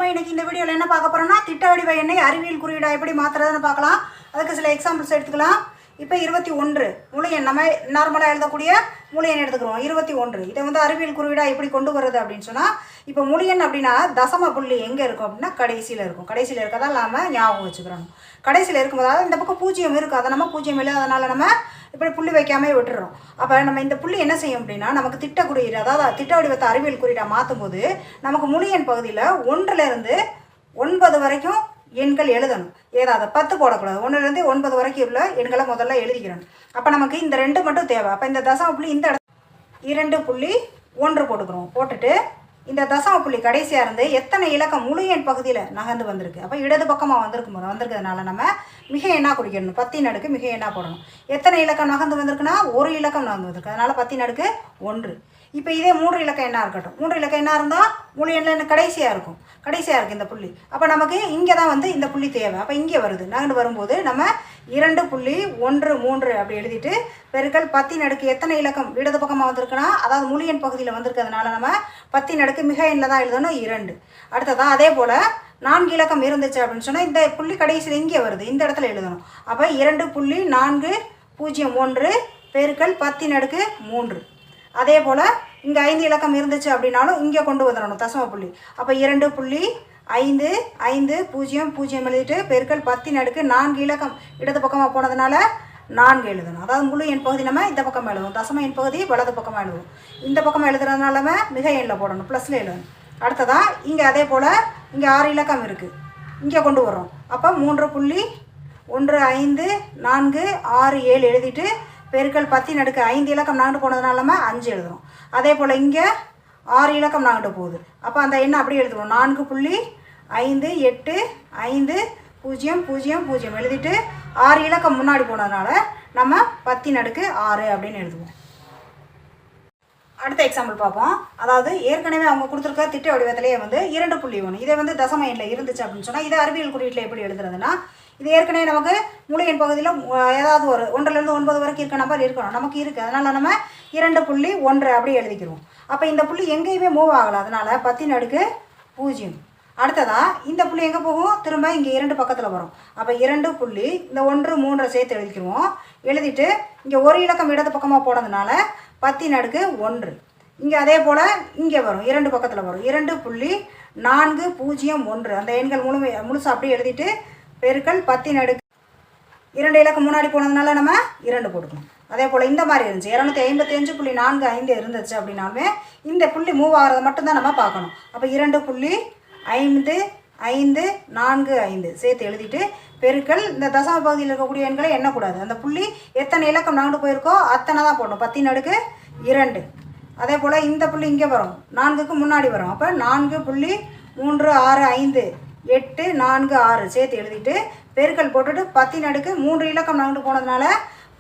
நம்ம இன்னைக்கு இந்த வீடியோவில் என்ன பார்க்க போகிறோம்னா திட்ட வடிவ எண்ணை அறிவியல் குறியீடாக எப்படி மாற்றுறதுன்னு பார்க்கலாம். அதுக்கு சில எக்ஸாம்பிள்ஸ் எடுத்துக்கலாம். இப்போ 21 முழு எண் நம்ம நார்மலாக எழுதக்கூடிய முழு எண் எடுத்துக்கிறோம். 21 இதை வந்து அறிவியல் குறியீடாக எப்படி கொண்டு வருது அப்படின்னு சொன்னால், இப்போ முழு எண் அப்படின்னா தசம புள்ளி எங்கே இருக்கும் அப்படின்னா கடைசியில் இருக்கும். கடைசியில் இருக்கதா இல்லாமல் ஞாபகம் வச்சுக்கிறோம். கடைசியில் இருக்கும்போது அதாவது இந்த பக்கம் 0 இருக்குது, அதை நம்ம 0 இல்லை, அதனால் நம்ம இப்படி புள்ளி வைக்காமே விட்டுறோம். அப்போ நம்ம இந்த புள்ளி என்ன செய்யும் அப்படின்னா நமக்கு திட்ட குறியீடு அதாவது திட்ட வடிவத்தை அறிவியல் குறியீடாக மாற்றும் போது நமக்கு முழு எண் பகுதியில் 1லேருந்து 9 வரைக்கும் எண்கள் எழுதணும். ஏதாவது 10 போடக்கூடாது. 1லேருந்து 9 வரைக்கும் உள்ள எண்களை முதல்ல எழுதிக்கிறணும். அப்போ நமக்கு இந்த 2 மட்டும் தேவை. அப்போ இந்த தசம புள்ளி இந்த 2.1 போட்டுக்கிறோம். போட்டுட்டு இந்த தசம புள்ளி கடைசியாக இருந்து எத்தனை இலக்கம் முழு எண் பகுதியில் நகர்ந்து வந்திருக்கு. அப்போ இடது பக்கமாக வந்திருக்கிறதுனால நம்ம மிக எண்ணாக குறிக்கணும். 10 அடுக்கு மிக எண்ணாக போடணும். எத்தனை இலக்கம் நகர்ந்து வந்திருக்குன்னா ஒரு இலக்கம் நகர்ந்து வந்திருக்கு. அதனால் 10 அடுக்கு 1. இப்போ இதே 3 இலக்கம் எண்ணாக இருக்கட்டும். 3 இலக்கம் என்ன இருந்தால் முழு எண்ணில் கடைசியாக இருக்கும். கடைசியாக இருக்குது இந்த புள்ளி. அப்போ நமக்கு இங்கே தான் வந்து இந்த புள்ளி தேவை. அப்போ இங்கே வருது. நகர்ந்து வரும்போது நம்ம 2.13 அப்படி எழுதிட்டு பெருக்கல் 10 அடுக்கு எத்தனை இலக்கம் இடது பக்கமாக வந்திருக்குன்னா அதாவது முழு எண் பகுதியில் வந்திருக்கிறதுனால நம்ம 10 அடுக்கு மிக எண்ணில் தான் எழுதணும் 2. அடுத்ததான் அதே போல் 4 இலக்கம் இருந்துச்சு அப்படின்னு சொன்னால் இந்த புள்ளி கடைசியில் இங்கே வருது. இந்த இடத்துல எழுதணும். அப்போ 2.401 பெருக்கல் 10 அடுக்கு 3. அதே போல் இங்கே 5 இலக்கம் இருந்துச்சு அப்படின்னாலும் இங்கே கொண்டு வந்துடணும் தசம புள்ளி. அப்போ 2.5500 எழுதிட்டு பெருக்கல் 10 அடுக்கு 4 இலக்கம் இடது பக்கமாக போனதுனால 4 எழுதணும். அதாவது முழு எண் பகுதி நம்ம இந்த பக்கம் எழுதுவோம். தசம எண் பகுதி வலது பக்கமாக எழுதுவோம். இந்த பக்கம் எழுதுறதுனால நம்ம மிக எண்ணில் போடணும், ப்ளஸில் எழுதணும். அடுத்ததான் இங்கே அதே போல் இங்கே 6 இலக்கம் இருக்குது, இங்கே கொண்டு வர்றோம். அப்போ 3.1546 எழுதிட்டு பெருக்கல் 10 அடுக்கு 5 இலக்கம் நகண்டு போனதுனால நம்ம 5 எழுதுறோம். அதே போல் இங்கே 6 இலக்கம் நகண்டு போகுது. அப்போ அந்த எண்ணை அப்படியே எழுதுவோம். 4.585000 எழுதிட்டு 6 இலக்கம் முன்னாடி போனதுனால நம்ம 10 அடுக்கு 6 அப்படின்னு எழுதுவோம். அடுத்த எக்ஸாம்பிள் பார்ப்போம். அதாவது ஏற்கனவே அவங்க கொடுத்துருக்க திட்ட வடிவத்திலேயே வந்து 2.1 இதை வந்து தசம எண்ணில் இருந்துச்சு அப்படின்னு சொன்னால் இதை அறிவியல் குறியீட்டில் எப்படி எழுதுறதுன்னா, இது ஏற்கனவே நமக்கு முழு எண் பகுதியில் ஏதாவது ஒரு 1லேருந்து 9 வரைக்கும் இருக்க நம்பர் இருக்கணும், நமக்கு இருக்குது. அதனால் நம்ம 2.1 அப்படி எழுதிக்கிறோம். அப்போ இந்த புள்ளி எங்கேயுமே மூவ் ஆகலை. அதனால் 10 அடுக்கு 0. அடுத்ததாக இந்த புள்ளி எங்கே போகும், திரும்ப இங்கே 2 பக்கத்தில் வரும். அப்போ 2 புள்ளி இந்த 1 3 சேர்த்து எழுதிக்கிடுவோம். எழுதிட்டு இங்கே ஒரு இலக்கம் இடது பக்கமாக போனதுனால 10 அடுக்கு 1. இங்கே அதே போல் இங்கே வரும், 2 பக்கத்தில் வரும். 2.401 அந்த எண்கள் முழுசாக அப்படியே எழுதிட்டு பெருக்கல் 10 அடுக்கு 2 இலக்கம் முன்னாடி போனதுனால நம்ம 2 போட்டுக்கணும். அதே போல் இந்த மாதிரி இருந்துச்சு 255.45 இருந்துச்சு அப்படின்னாலுமே இந்த புள்ளி மூவ் ஆகிறத மட்டும்தான் நம்ம பார்க்கணும். அப்போ 2.5545 சேர்த்து எழுதிட்டு பெருக்கல் இந்த தசம பகுதியில் இருக்கக்கூடிய எண்களை எண்ணக்கூடாது. அந்த புள்ளி எத்தனை இலக்கம் நகண்டு போயிருக்கோ அத்தனை தான் போடணும். 10 அடுக்கு 2. அதே போல் இந்த புள்ளி இங்கே வரும், 4க்கு முன்னாடி வரும். அப்போ 4.365 சேர்த்து எழுதிட்டு பெருக்கல் போட்டுட்டு 10 அடுக்கு 3 இலக்கம் நகண்டு போனதுனால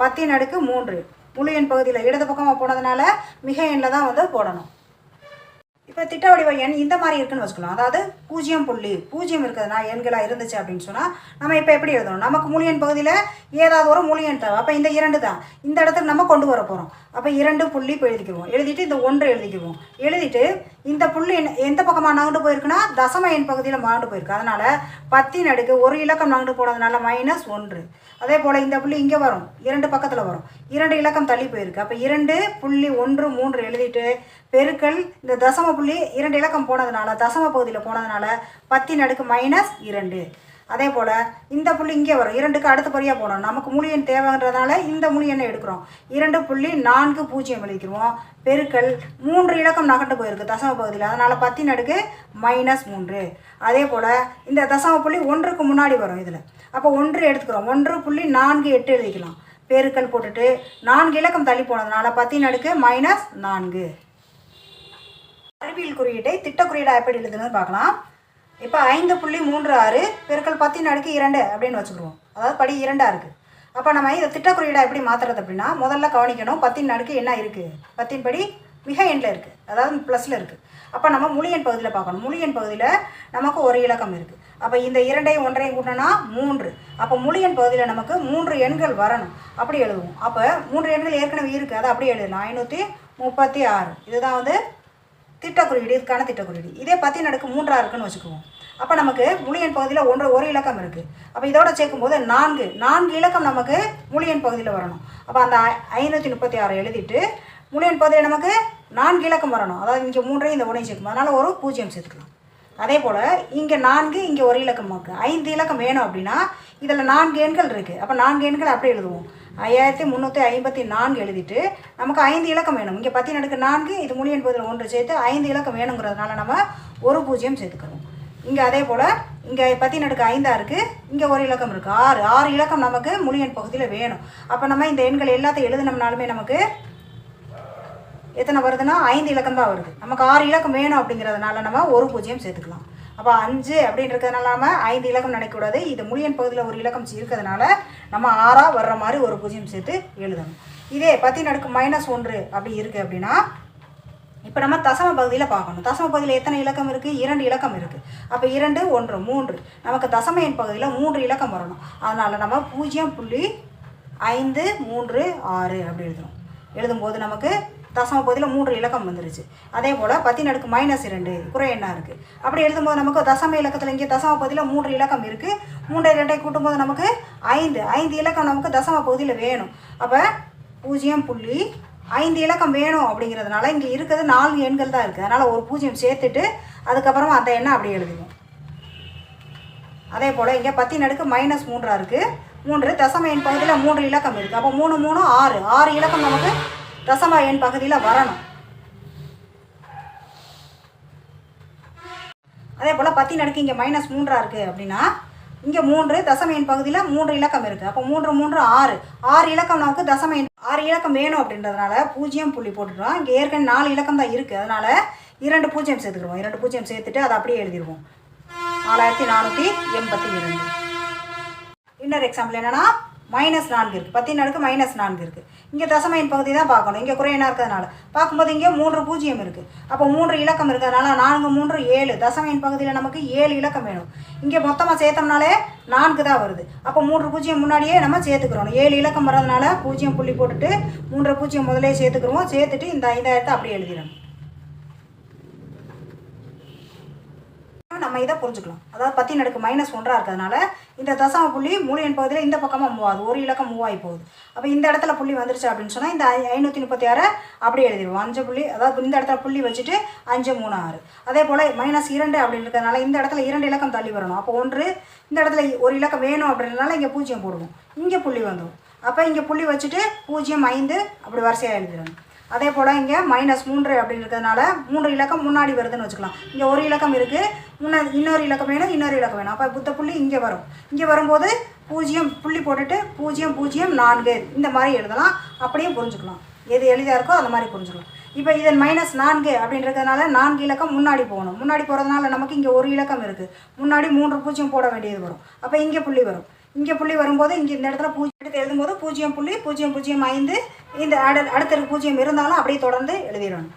10 அடுக்கு 3 முழு எண் பகுதியில் இடது பக்கமாக போனதுனால மிக எண்ணில் தான் வந்து போடணும். இப்போ திட்ட வடிவ எண் இந்த மாதிரி இருக்குன்னு வச்சுக்கலாம். அதாவது 0.0 இருக்குதுன்னா எண்களாக இருந்துச்சு அப்படின்னு சொன்னால் நம்ம இப்போ எப்படி எழுதணும், நமக்கு முழு எண் பகுதியில் ஏதாவது ஒரு முழு எண் தேவை. அப்போ இந்த 2 தான் இந்த இடத்துக்கு நம்ம கொண்டு வர போகிறோம். அப்போ 2 புள்ளி இப்போ எழுதிக்குவோம். எழுதிட்டு இந்த 1 எழுதிக்குவோம். எழுதிட்டு இந்த புள்ளி எந்த பக்கமாக நகண்டு போயிருக்குன்னா தசம எண் பகுதியில் நகண்டு போயிருக்கு. அதனால் 10 அடுக்கு ஒரு இலக்கம் நகண்டு போனதுனால -1. அதே போல் இந்த புள்ளி இங்கே வரும், 2 பக்கத்தில் வரும், 2 இலக்கம் தள்ளி போயிருக்கு. அப்போ 2.13 எழுதிட்டு பெருக்கல் இந்த தசம புள்ளி 2 இலக்கம் போனதுனால தசம பகுதியில் போனதுனால 10 அடுக்கு -2. அதே போல் இந்த புள்ளி இங்கே வரும், 2க்கு அடுத்தபடியாக போடணும். நமக்கு முழு எண் தேவைன்றதுனால இந்த முழு எண்ணை எடுக்கிறோம். 2.40 எழுதிக்கிறோம். பெருக்கல் 3 இலக்கம் நகண்டு போயிருக்கு தசம பகுதியில், அதனால் 10 அடுக்கு -3. அதே போல் இந்த தசம புள்ளி 1க்கு முன்னாடி வரும் இதில். அப்போ 1 எடுத்துக்கிறோம். 1.48 எழுதிக்கலாம். பெருக்கல் போட்டுட்டு 4 இலக்கம் தள்ளி போனதுனால 10 அடுக்கு -4. அறிவியல் குறியீட்டை திட்ட குறியீடாக எப்படி எழுதுன்னு பார்க்கலாம். இப்போ 5.36 பெருக்கல் 10 அடுக்கு 2 அப்படின்னு வச்சுக்கிடுவோம். அதாவது படி 2ஆக இருக்குது. அப்போ நம்ம இதை திட்ட குறியீடாக எப்படி மாற்றுறது அப்படின்னா முதல்ல கவனிக்கணும் 10 அடுக்கு என்ன இருக்குது, 10 படி மிக எண்ணில் இருக்குது, அதாவது ப்ளஸில் இருக்குது. அப்போ நம்ம முழு எண் பகுதியில் பார்க்கணும். முழு எண் பகுதியில் நமக்கு ஒரு இலக்கம் இருக்குது. அப்போ இந்த 2ஐயும் 1ஐயும் கூட்டினா 3. அப்போ முழு எண் பகுதியில் நமக்கு 3 எண்கள் வரணும். அப்படி எழுதுவோம். அப்போ 3 எண்கள் ஏற்கனவே இருக்குது, அதை அப்படியே எழுதலாம். 536 இதுதான் வந்து திட்ட குறியீடு, இதுக்கான திட்ட குறியீடு. இதே 10 அடுக்கு 3 இருக்குன்னு வச்சுக்குவோம். அப்போ நமக்கு முழு எண் பகுதியில் ஒரு இலக்கம் இருக்குது. அப்போ இதோட சேர்க்கும்போது 4 இலக்கம் நமக்கு முழு எண் பகுதியில் வரணும். அப்போ அந்த 536 எழுதிட்டு முழு எண் பகுதியில் நமக்கு 4 இலக்கம் வரணும். அதாவது இங்கே 3 இந்த 1 சேர்க்கும், அதனால் ஒரு 0 சேர்த்துக்கலாம். அதே போல் இங்கே 4 இங்கே ஒரு இலக்கம் இருக்குது. 5 இலக்கம் வேணும் அப்படின்னா இதில் 4 எண்கள் இருக்குது. அப்போ 4 எண்கள் அப்படியே எழுதுவோம். 5354 எழுதிட்டு நமக்கு 5 இலக்கம் வேணும். இங்கே 10^4 இது முழு எண் பகுதியில் 1 சேர்த்து 5 இலக்கம் வேணுங்கிறதுனால நம்ம ஒரு 0 சேர்த்துக்கிறோம். இங்கே அதே போல் இங்கே 10^5 இருக்குது, இங்கே ஒரு இலக்கம் இருக்குது 6 இலக்கம் நமக்கு முழு எண் பகுதியில் வேணும். அப்போ நம்ம இந்த எண்கள் எல்லாத்தையும் எழுதினோம்னாலுமே நமக்கு எத்தனை வருதுன்னா 5 இலக்கம் தான் வருது. நமக்கு 6 இலக்கம் வேணும் அப்படிங்கிறதுனால நம்ம ஒரு 0 சேர்த்துக்கலாம். அப்போ 5 அப்படின்றதுனால நம்ம 5 இலக்கம் நினைக்கக்கூடாது. இது முழு எண் பகுதியில் ஒரு இலக்கம் இருக்கிறதுனால நம்ம 6 வர்ற மாதிரி ஒரு 0 சேர்த்து எழுதணும். இதே 10^-1 அப்படி இருக்குது அப்படின்னா இப்போ நம்ம தசம பகுதியில் பார்க்கணும். தசம பகுதியில் எத்தனை இலக்கம் இருக்குது? 2 இலக்கம் இருக்குது. அப்போ 2, 1, 3 நமக்கு தசம எண் பகுதியில் 3 இலக்கம் வரணும். அதனால் நம்ம 0.536 அப்படி எழுதணும். எழுதும்போது நமக்கு தசம பகுதியில் 3 இலக்கம் வந்துருச்சு. அதே போல் 10^-2 குறை எண்ணாக இருக்குது. அப்படி எழுதும்போது நமக்கு தசம இலக்கத்தில் இங்கே தசம பகுதியில் 3 இலக்கம் இருக்குது. 3 2 கூட்டும்போது நமக்கு 5 இலக்கம் நமக்கு தசம பகுதியில் வேணும். அப்போ 0.5 இலக்கம் வேணும் அப்படிங்கிறதுனால இங்கே இருக்கிறது 4 எண்கள் தான் இருக்குது. அதனால் ஒரு 0 சேர்த்துட்டு அதுக்கப்புறமா அந்த எண்ணை அப்படியே எழுதுவோம். அதே போல் இங்கே 10^-3 இருக்குது. 3 தசம எண் பகுதியில் 3 இலக்கம் இருக்குது. அப்போ 3 3 6 இலக்கம் நமக்கு தசம எண் பகுதியில் வரணும். அதே போல் 10 இங்கே -3 இருக்குது அப்படின்னா இங்கே 3 தசம எண் பகுதியில் 3 இலக்கம் இருக்குது. அப்போ 3 3 6 இலக்கம் நமக்கு தசம எண் 6 இலக்கம் வேணும் அப்படின்றதுனால 0 புள்ளி போட்டுடுறோம். இங்கே ஏற்கனவே 4 இலக்கம் தான் இருக்குது. அதனால் 2 0 சேர்த்துக்கிடுவோம். 2 0 சேர்த்துட்டு அதை அப்படியே எழுதிடுவோம். 4482. இன்னொரு எக்ஸாம்பிள் என்னென்னா -4 இருக்குது. 10^-4 இருக்குது. இங்கே தசம எண் பகுதி தான் பார்க்கணும். இங்கே குறை எண்ணாக இருக்கிறதுனால பார்க்கும்போது இங்கே 3 0 இருக்குது. அப்போ 3 இலக்கம் இருக்கிறதுனால 4 3 7 தசம எண் பகுதியில் நமக்கு 7 இலக்கம் வேணும். இங்கே மொத்தமாக சேர்த்தோம்னாலே 4 தான் வருது. அப்போ 3 0 முன்னாடியே நம்ம சேர்த்துக்கிறோம். 7 இலக்கம் வர்றதுனால 0 புள்ளி போட்டுட்டு 3 0 முதலே சேர்த்துக்கிறோம். சேர்த்துட்டு இந்த 5000 அப்படியே எழுதிடணும். நம்ம இதை புரிஞ்சுக்கலாம். அதாவது 10^-1 இருக்கிறதுனால இந்த தசம புள்ளி முழு எண் பகுதியில் இந்த பக்கமாக மூவாது, ஒரு இலக்கம் மூவாகி போகுது. அப்போ இந்த இடத்துல புள்ளி வந்துருச்சு அப்படின்னு சொன்னால் இந்த 536 அப்படியே எழுதிடுவோம். 5 புள்ளி, அதாவது இந்த இடத்துல புள்ளி வச்சுட்டு 5 3 6. அதே போல் -2 அப்படின்னு இருக்கிறதுனால இந்த இடத்துல 2 இலக்கம் தள்ளி வரணும். அப்போ 1 இந்த இடத்துல ஒரு இலக்கம் வேணும் அப்படின்றதுனால இங்கே 0 போடுவோம். இங்கே புள்ளி வந்துடும். அப்போ இங்கே புள்ளி வச்சுட்டு 0 5 அப்படி வரிசையாக எழுதிடணும். அதே போல் இங்கே -3 அப்படின்னு இருக்கிறதுனால 3 இலக்கம் முன்னாடி வருதுன்னு வச்சுக்கலாம். இங்கே ஒரு இலக்கம் இருக்குது, இன்னொரு இலக்கம் வேணும், இன்னொரு இலக்கம் வேணும். அப்போ புத்த புள்ளி இங்கே வரும். இங்கே வரும்போது 0 புள்ளி போட்டுட்டு 0 0 4 இந்த மாதிரி எழுதலாம். அப்படியே புரிஞ்சுக்கலாம். எது எளிதாக இருக்கோ அந்த மாதிரி புரிஞ்சுக்கலாம். இப்போ இதன் -4 அப்படின்றதுனால 4 இலக்கம் முன்னாடி போகணும். முன்னாடி போகிறதுனால நமக்கு இங்கே ஒரு இலக்கம் இருக்குது. முன்னாடி 3 0 போட வேண்டியது வரும். அப்போ இங்கே புள்ளி வரும். இங்கே புள்ளி வரும்போது இங்கே இந்த இடத்துல 0 எடுத்து எழுதும்போது 0.005 இந்த அடுத்த 0 இருந்தாலும் அப்படியே தொடர்ந்து எழுதிடணும்.